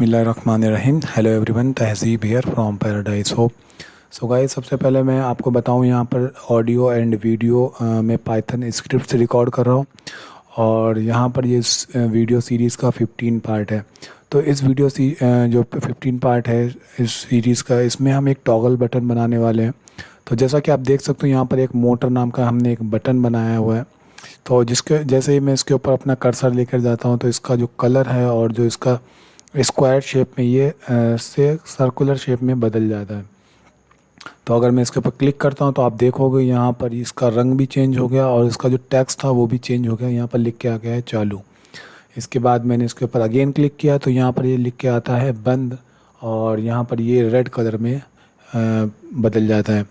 बिस्मिल्लाहिर्रहमानिर्रहीम। Hello everyone, तहज़ीब here from paradise hope. So guys, सबसे पहले मैं आपको बताऊं, यहाँ पर ऑडियो एंड वीडियो में पाइथन स्क्रिप्ट से रिकॉर्ड कर रहा हूँ। और यहाँ पर ये वीडियो सीरीज़ का 15 पार्ट है। तो इस जो 15 पार्ट है इस सीरीज़ का, इसमें हम एक टॉगल बटन बनाने वाले हैं। तो जैसा कि आप देख सकते हो, यहाँ पर एक मोटर नाम का हमने एक बटन बनाया हुआ है। तो जिसके जैसे ही मैं इसके ऊपर अपना कर्सर लेकर जाता हूँ, तो इसका जो कलर है और जो इसका स्क्वायर शेप में ये से सर्कुलर शेप में बदल जाता है। तो अगर मैं इसके ऊपर क्लिक करता हूँ तो आप देखोगे यहाँ पर इसका रंग भी चेंज हो गया और इसका जो टेक्स्ट था वो भी चेंज हो गया। यहाँ पर लिख के आ गया है चालू। इसके बाद मैंने इसके ऊपर अगेन क्लिक किया तो यहाँ पर ये लिख के आता है बंद। और यहाँ पर ये रेड कलर में बदल जाता है।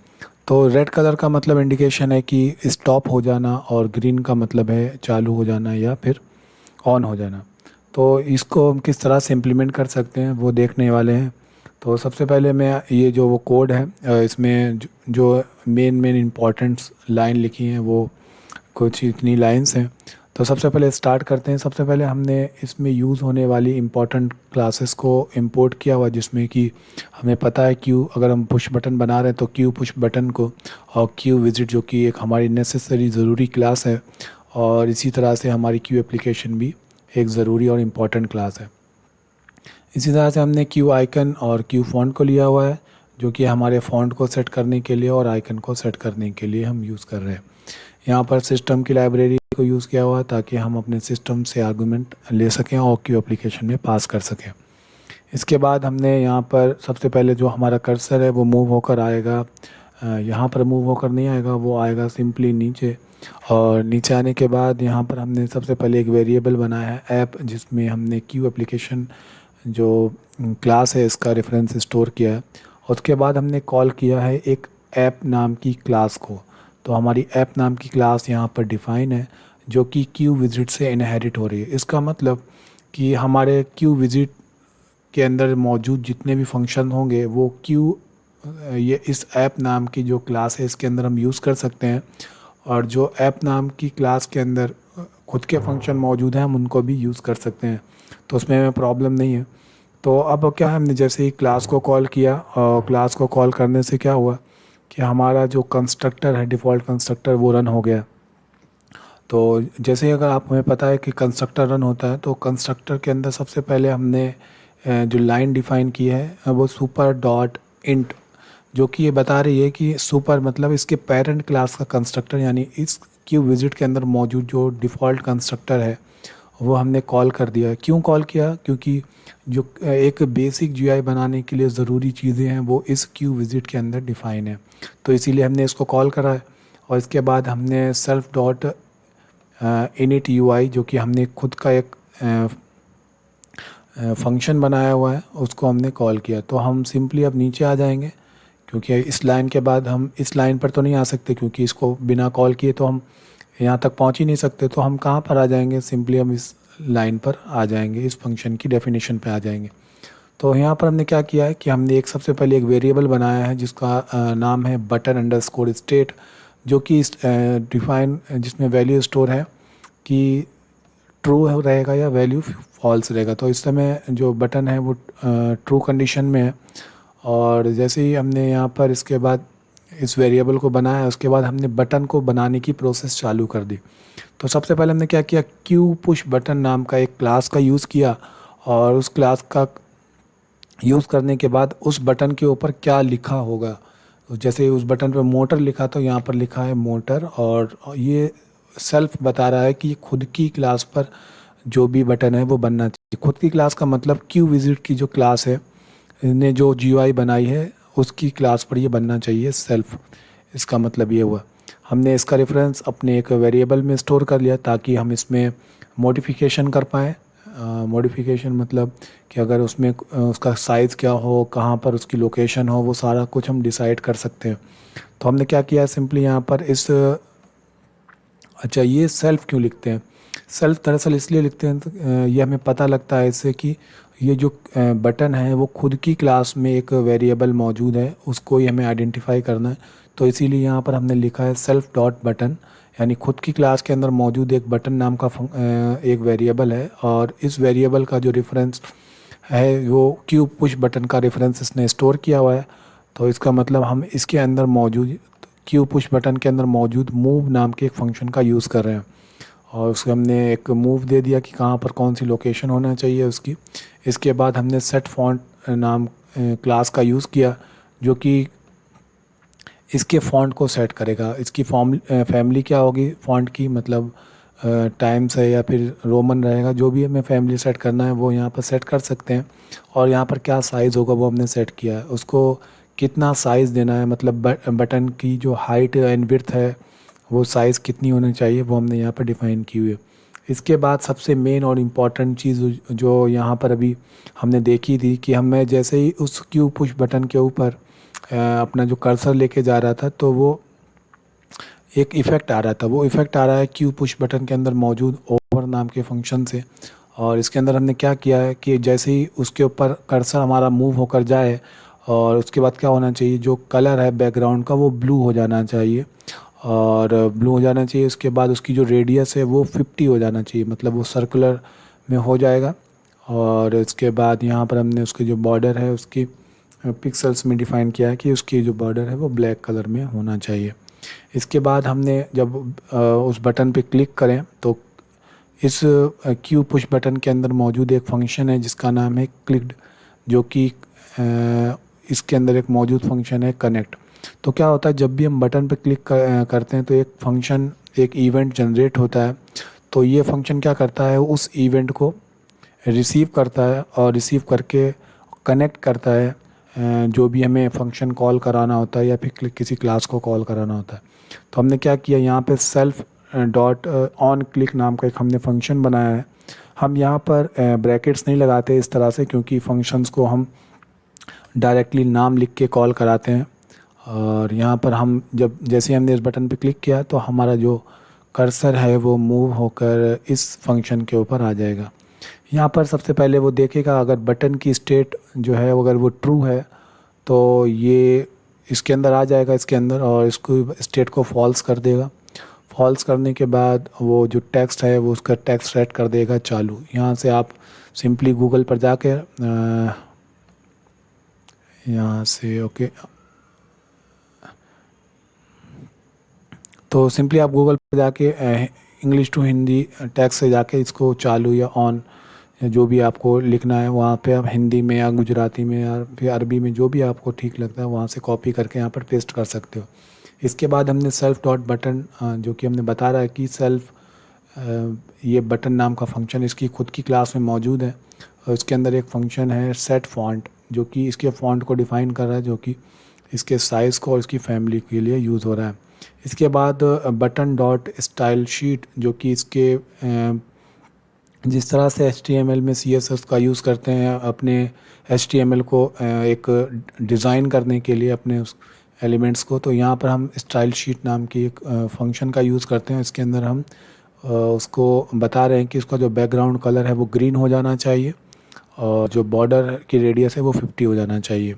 तो रेड कलर का मतलब इंडिकेशन है कि स्टॉप हो जाना, और ग्रीन का मतलब है चालू हो जाना या फिर ऑन हो जाना। तो इसको हम किस तरह से इम्प्लीमेंट कर सकते हैं वो देखने वाले हैं। तो सबसे पहले मैं ये जो वो कोड है, इसमें जो मेन मेन इम्पॉर्टेंट्स लाइन लिखी हैं वो कुछ इतनी लाइंस हैं। तो सबसे पहले स्टार्ट करते हैं। सबसे पहले हमने इसमें यूज़ होने वाली इम्पॉर्टेंट क्लासेस को इंपोर्ट किया हुआ, जिसमें कि हमें पता है क्यू, अगर हम पुश बटन बना रहे हैं तो क्यू पुश बटन को, और क्यू विजिट जो कि एक हमारी नेसेसरी ज़रूरी क्लास है, और इसी तरह से हमारी क्यू एप्लीकेशन भी एक ज़रूरी और इम्पॉर्टेंट क्लास है। इसी तरह से हमने क्यू आइकन और क्यू फॉन्ट को लिया हुआ है, जो कि हमारे फॉन्ट को सेट करने के लिए और आइकन को सेट करने के लिए हम यूज़ कर रहे हैं। यहाँ पर सिस्टम की लाइब्रेरी को यूज़ किया हुआ है ताकि हम अपने सिस्टम से आर्गूमेंट ले सकें और क्यू एप्लीकेशन में पास कर सकें। इसके बाद हमने यहाँ पर सबसे पहले जो हमारा कर्सर है वो मूव होकर आएगा, यहाँ पर मूव होकर नहीं आएगा, वो आएगा सिंपली नीचे। और नीचे आने के बाद यहाँ पर हमने सबसे पहले एक वेरिएबल बनाया है ऐप, जिसमें हमने क्यू एप्लीकेशन जो क्लास है इसका रेफरेंस स्टोर किया है। उसके बाद हमने कॉल किया है एक ऐप नाम की क्लास को। तो हमारी ऐप नाम की क्लास यहाँ पर डिफ़ाइन है, जो कि क्यू विजिट से इनहेरिट हो रही है। इसका मतलब कि हमारे क्यू विजिट के अंदर मौजूद जितने भी फंक्शन होंगे वो क्यू ये इस ऐप नाम की जो क्लास है इसके अंदर हम यूज़ कर सकते हैं। और जो ऐप नाम की क्लास के अंदर खुद के फंक्शन मौजूद हैं हम उनको भी यूज़ कर सकते हैं। तो उसमें हमें प्रॉब्लम नहीं है। तो अब क्या है, हमने जैसे ही क्लास को कॉल किया, और क्लास को कॉल करने से क्या हुआ कि हमारा जो कंस्ट्रक्टर है, डिफ़ॉल्ट कंस्ट्रक्टर, वो रन हो गया। तो जैसे ही, अगर आप हमें पता है कि कंस्ट्रक्टर रन होता है, तो कंस्ट्रक्टर के अंदर सबसे पहले हमने जो लाइन डिफ़ाइन की है वो सुपर डॉट इंट, जो कि ये बता रही है कि सुपर मतलब इसके पेरेंट क्लास का कंस्ट्रक्टर, यानी इस क्यू विजिट के अंदर मौजूद जो डिफ़ॉल्ट कंस्ट्रक्टर है वो हमने कॉल कर दिया। क्यों कॉल किया? क्योंकि जो एक बेसिक जीयूआई बनाने के लिए ज़रूरी चीज़ें हैं वो इस क्यू विजिट के अंदर डिफ़ाइन है, तो इसीलिए हमने इसको कॉल करा है। और इसके बाद हमने सेल्फ डॉट इनिट यूआई, जो कि हमने खुद का एक फंक्शन बनाया हुआ है, उसको हमने कॉल किया। तो हम सिंपली अब नीचे आ जाएंगे, क्योंकि इस लाइन के बाद हम इस लाइन पर तो नहीं आ सकते, क्योंकि इसको बिना कॉल किए तो हम यहाँ तक पहुँच ही नहीं सकते। तो हम कहाँ पर आ जाएंगे? सिंपली हम इस लाइन पर आ जाएंगे, इस फंक्शन की डेफिनेशन पे आ जाएंगे। तो यहाँ पर हमने क्या किया है कि हमने एक सबसे पहले एक वेरिएबल बनाया है जिसका नाम है बटन अंडरस्कोर स्टेट, जो कि डिफाइन जिसमें वैल्यू स्टोर है कि ट्रू रहेगा या वैल्यू फॉल्स रहेगा। तो इस समय जो बटन है वो ट्रू कंडीशन में है। और जैसे ही हमने यहाँ पर इसके बाद इस वेरिएबल को बनाया, उसके बाद हमने बटन को बनाने की प्रोसेस चालू कर दी। तो सबसे पहले हमने क्या किया, क्यू पुश बटन नाम का एक क्लास का यूज़ किया, और उस क्लास का यूज़ करने के बाद उस बटन के ऊपर क्या लिखा होगा, जैसे उस बटन पर मोटर लिखा तो यहाँ पर लिखा है मोटर, और ये सेल्फ बता रहा है कि खुद की क्लास पर जो भी बटन है वो बनना चाहिए। खुद की क्लास का मतलब क्यू विजिट की जो क्लास है ने जो जीयूआई बनाई है उसकी क्लास पर ये बनना चाहिए सेल्फ। इसका मतलब ये हुआ, हमने इसका रेफरेंस अपने एक वेरिएबल में स्टोर कर लिया ताकि हम इसमें मॉडिफिकेशन कर पाएँ। मॉडिफिकेशन मतलब कि अगर उसमें उसका साइज़ क्या हो, कहाँ पर उसकी लोकेशन हो, वो सारा कुछ हम डिसाइड कर सकते हैं। तो हमने क्या किया, सिंपली यहाँ पर अच्छा, ये सेल्फ क्यों लिखते हैं? सेल्फ दरअसल इसलिए लिखते हैं तो ये हमें पता लगता है इससे कि ये जो बटन है वो खुद की क्लास में एक वेरिएबल मौजूद है, उसको ही हमें आइडेंटिफाई करना है। तो इसीलिए यहाँ पर हमने लिखा है सेल्फ डॉट बटन, यानी खुद की क्लास के अंदर मौजूद एक बटन नाम का एक वेरिएबल है, और इस वेरिएबल का जो रेफरेंस है वो क्यू पुश बटन का रेफरेंस इसने स्टोर किया हुआ है। तो इसका मतलब हम इसके अंदर मौजूद क्यू पुश बटन के अंदर मौजूद मूव नाम के एक फंक्शन का यूज़ कर रहे हैं, और उसको हमने एक मूव दे दिया कि कहाँ पर कौन सी लोकेशन होना चाहिए उसकी। इसके बाद हमने सेट फॉन्ट नाम क्लास का यूज़ किया, जो कि इसके फ़ॉन्ट को सेट करेगा। इसकी फैमिली क्या होगी फ़ॉन्ट की, मतलब टाइम्स है या फिर रोमन रहेगा, जो भी हमें फैमिली सेट करना है वो यहाँ पर सेट कर सकते हैं। और यहाँ पर क्या साइज़ होगा वो हमने सेट किया है, उसको कितना साइज़ देना है, मतलब बटन की जो हाइट एंड विड्थ है वो साइज़ कितनी होनी चाहिए वो हमने यहाँ पर डिफ़ाइन की हुई है। इसके बाद सबसे मेन और इम्पॉर्टेंट चीज़ जो यहाँ पर अभी हमने देखी थी कि हमें जैसे ही उस क्यू पुश बटन के ऊपर अपना जो कर्सर लेके जा रहा था तो वो एक इफ़ेक्ट आ रहा था। वो इफ़ेक्ट आ रहा है क्यू पुश बटन के अंदर मौजूद ओवर नाम के फंक्शन से। और इसके अंदर हमने क्या किया है कि जैसे ही उसके ऊपर कर्सर हमारा मूव होकर जाए, और उसके बाद क्या होना चाहिए, जो कलर है बैकग्राउंड का वो ब्लू हो जाना चाहिए, और ब्लू हो जाना चाहिए। उसके बाद उसकी जो रेडियस है वो 50 हो जाना चाहिए, मतलब वो सर्कुलर में हो जाएगा। और इसके बाद यहाँ पर हमने उसके जो बॉर्डर है उसकी पिक्सल्स में डिफ़ाइन किया है कि उसकी जो बॉर्डर है वो ब्लैक कलर में होना चाहिए। इसके बाद हमने जब उस बटन पे क्लिक करें तो इस क्यू पुश बटन के अंदर मौजूद एक फंक्शन है जिसका नाम है क्लिक्ड, जो कि इसके अंदर एक मौजूद फंक्शन है कनेक्ट। तो क्या होता है, जब भी हम बटन पे क्लिक करते हैं तो एक फंक्शन, एक इवेंट जनरेट होता है। तो ये फंक्शन क्या करता है, उस इवेंट को रिसीव करता है और रिसीव करके कनेक्ट करता है जो भी हमें फंक्शन कॉल कराना होता है या फिर किसी क्लास को कॉल कराना होता है। तो हमने क्या किया, यहाँ पे सेल्फ डॉट ऑन क्लिक नाम का एक हमने फंक्शन बनाया है। हम यहाँ पर ब्रैकेट्स नहीं लगाते इस तरह से, क्योंकि फंक्शंस को हम डायरेक्टली नाम लिख के कॉल कराते हैं। और यहाँ पर हम जब जैसे हमने इस बटन पे क्लिक किया तो हमारा जो कर्सर है वो मूव होकर इस फंक्शन के ऊपर आ जाएगा। यहाँ पर सबसे पहले वो देखेगा अगर बटन की स्टेट जो है अगर वो ट्रू है तो ये इसके अंदर आ जाएगा इसके अंदर, और इसको स्टेट को फॉल्स कर देगा। फॉल्स करने के बाद वो जो टेक्स्ट है वो उसका टेक्स्ट सेट कर देगा चालू। यहाँ से आप सिंपली गूगल पर जाके यहाँ से ओके, तो सिंपली आप गूगल पर जाके इंग्लिश टू हिंदी टेक्स्ट से जाके इसको चालू या ऑन जो भी आपको लिखना है वहाँ पे आप हिंदी में या गुजराती में या फिर अरबी में जो भी आपको ठीक लगता है वहाँ से कॉपी करके यहाँ पर पेस्ट कर सकते हो। इसके बाद हमने सेल्फ डॉट बटन जो कि हमने बता रहा है कि सेल्फ ये बटन नाम का फंक्शन इसकी खुद की क्लास में मौजूद है, और इसके अंदर एक फंक्शन है सेट फॉन्ट जो कि इसके फॉन्ट को डिफ़ाइन कर रहा है, जो कि इसके साइज़ को और इसकी फैमिली के लिए यूज़ हो रहा है। इसके बाद बटन डॉट स्टाइल शीट जो कि इसके जिस तरह से HTML में CSS का यूज़ करते हैं अपने HTML को एक डिज़ाइन करने के लिए अपने उस एलिमेंट्स को, तो यहाँ पर हम स्टाइल शीट नाम की एक फंक्शन का यूज़ करते हैं। इसके अंदर हम उसको बता रहे हैं कि इसका जो बैकग्राउंड कलर है वो ग्रीन हो जाना चाहिए और जो बॉर्डर की रेडियस है वो 50 हो जाना चाहिए।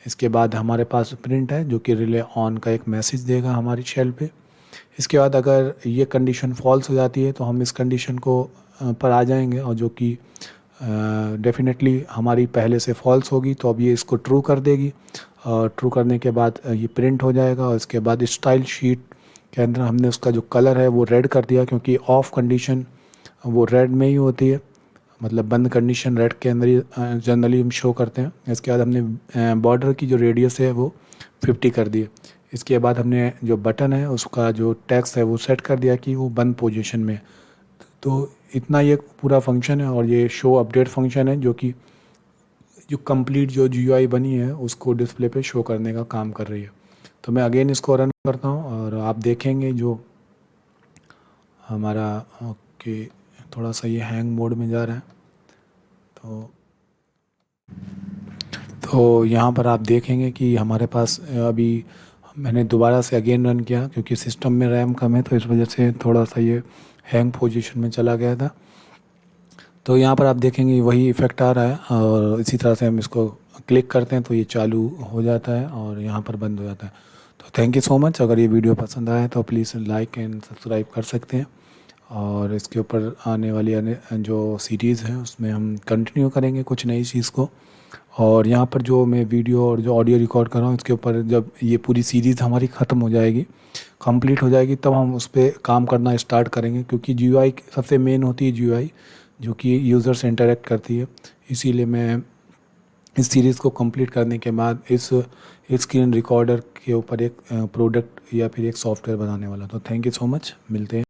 इसके बाद हमारे पास प्रिंट है जो कि रिले ऑन का एक मैसेज देगा हमारी शेल पे। इसके बाद अगर ये कंडीशन फॉल्स हो जाती है तो हम इस कंडीशन को पर आ जाएंगे, और जो कि डेफिनेटली हमारी पहले से फॉल्स होगी तो अब ये इसको ट्रू कर देगी, और ट्रू करने के बाद ये प्रिंट हो जाएगा। और इसके बाद स्टाइल शीट के अंदर हमने उसका जो कलर है वो रेड कर दिया, क्योंकि ऑफ कंडीशन वो रेड में ही होती है, मतलब बंद कंडीशन रेड के अंदर ही जनरली हम शो करते हैं। इसके बाद हमने बॉर्डर की जो रेडियस है वो 50 कर दी। इसके बाद हमने जो बटन है उसका जो टेक्स्ट है वो सेट कर दिया कि वो बंद पोजीशन में। तो इतना ये पूरा फंक्शन है, और ये शो अपडेट फंक्शन है जो कि जो कंप्लीट जो GUI बनी है उसको डिस्प्ले पे शो करने का काम कर रही है। तो मैं अगेन इसको रन करता हूँ और आप देखेंगे जो हमारा ओके थोड़ा सा ये हैंग मोड में जा रहा है। तो यहाँ पर आप देखेंगे कि हमारे पास अभी मैंने दोबारा से अगेन रन किया क्योंकि सिस्टम में रैम कम है तो इस वजह से थोड़ा सा ये हैंग पोजीशन में चला गया था। तो यहाँ पर आप देखेंगे वही इफ़ेक्ट आ रहा है, और इसी तरह से हम इसको क्लिक करते हैं तो ये चालू हो जाता है और यहाँ पर बंद हो जाता है। तो थैंक यू सो मच। अगर ये वीडियो पसंद आया तो प्लीज़ लाइक एंड सब्सक्राइब कर सकते हैं। और इसके ऊपर आने वाली जो सीरीज़ है उसमें हम कंटिन्यू करेंगे कुछ नई चीज़ को। और यहाँ पर जो मैं वीडियो और जो ऑडियो रिकॉर्ड कर रहा हूँ इसके ऊपर जब ये पूरी सीरीज़ हमारी ख़त्म हो जाएगी, कंप्लीट हो जाएगी, तब हम उस पर काम करना स्टार्ट करेंगे। क्योंकि जीयूआई सबसे मेन होती है, जीयूआई जो कि यूज़र से इंटरेक्ट करती है। इसीलिए मैं इस सीरीज़ को कंप्लीट करने के बाद इस स्क्रीन रिकॉर्डर के ऊपर एक प्रोडक्ट या फिर एक सॉफ्टवेयर बनाने वाला। तो थैंक यू सो मच, मिलते हैं।